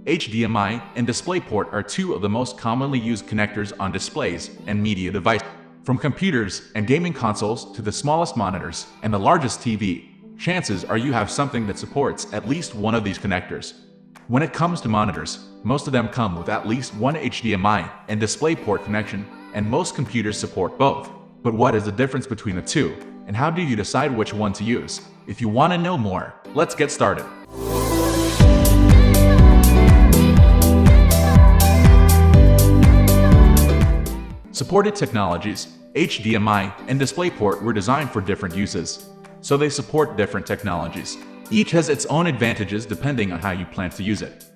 HDMI and DisplayPort are two of the most commonly used connectors on displays and media devices. From computers and gaming consoles to the smallest monitors and the largest TV, chances are you have something that supports at least one of these connectors. When it comes to monitors, most of them come with at least one HDMI and DisplayPort connection, and most computers support both. But what is the difference between the two, and how do you decide which one to use? If you want to know more, let's get started. Supported technologies, HDMI and DisplayPort were designed for different uses, so they support different technologies. Each has its own advantages depending on how you plan to use it.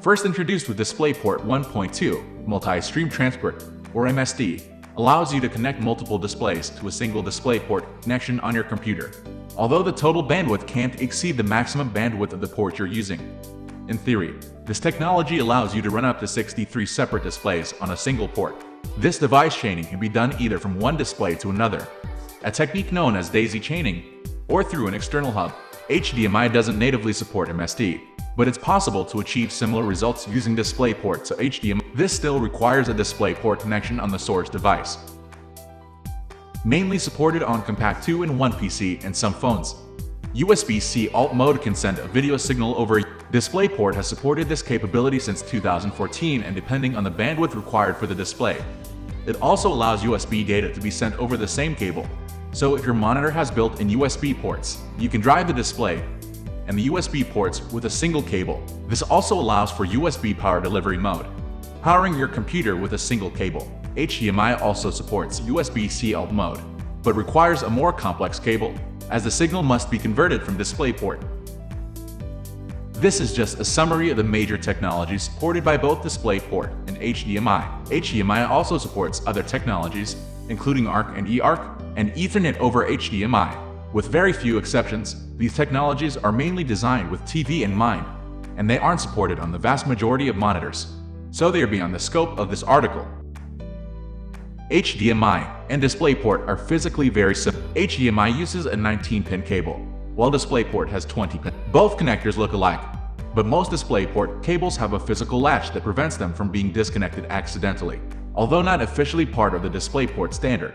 First introduced with DisplayPort 1.2, Multi-Stream Transport, or MST, allows you to connect multiple displays to a single DisplayPort connection on your computer, although the total bandwidth can't exceed the maximum bandwidth of the port you're using. In theory, this technology allows you to run up to 63 separate displays on a single port. This device chaining can be done either from one display to another, a technique known as daisy chaining, or through an external hub. HDMI doesn't natively support MST, but it's possible to achieve similar results using DisplayPort to HDMI. This still requires a DisplayPort connection on the source device. Mainly supported on compact 2-in-1 PC and some phones, USB-C alt mode can send a video signal over. DisplayPort has supported this capability since 2014, and depending on the bandwidth required for the display, it also allows USB data to be sent over the same cable. So if your monitor has built-in USB ports, you can drive the display and the USB ports with a single cable. This also allows for USB power delivery mode, powering your computer with a single cable. HDMI also supports USB-C alt mode, but requires a more complex cable, as the signal must be converted from DisplayPort. This is just a summary of the major technologies supported by both DisplayPort and HDMI. HDMI also supports other technologies, including ARC and eARC, and Ethernet over HDMI. With very few exceptions, these technologies are mainly designed with TV in mind, and they aren't supported on the vast majority of monitors, so they are beyond the scope of this article. HDMI and DisplayPort are physically very similar. HDMI uses a 19-pin cable, while DisplayPort has 20 pins. Both connectors look alike, but most DisplayPort cables have a physical latch that prevents them from being disconnected accidentally. Although not officially part of the DisplayPort standard,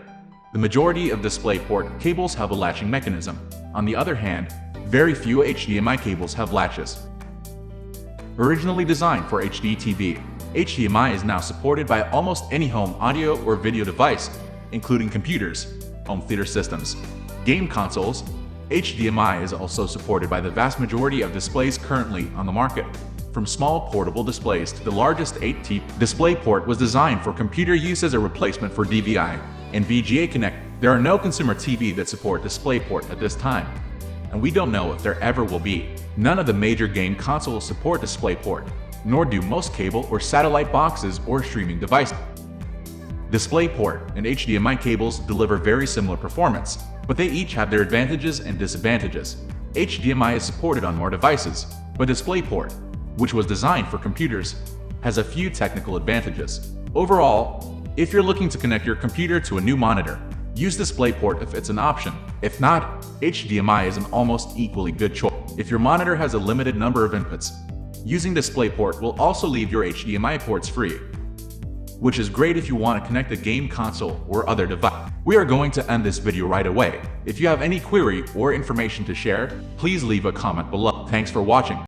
the majority of DisplayPort cables have a latching mechanism. On the other hand, very few HDMI cables have latches. Originally designed for HD TV, HDMI is now supported by almost any home audio or video device, including computers, home theater systems, game consoles. HDMI is also supported by the vast majority of displays currently on the market, from small portable displays to the largest 8T. DisplayPort was designed for computer use as a replacement for DVI and VGA connect. There are no consumer TV that support DisplayPort at this time, and we don't know if there ever will be. None of the major game consoles support DisplayPort, nor do most cable or satellite boxes or streaming devices. DisplayPort and HDMI cables deliver very similar performance, but they each have their advantages and disadvantages. HDMI is supported on more devices, but DisplayPort, which was designed for computers, has a few technical advantages. Overall, if you're looking to connect your computer to a new monitor, use DisplayPort if it's an option. If not, HDMI is an almost equally good choice. If your monitor has a limited number of inputs, using DisplayPort will also leave your HDMI ports free, which is great if you want to connect a game console or other device. We are going to end this video right away. If you have any query or information to share, please leave a comment below. Thanks for watching.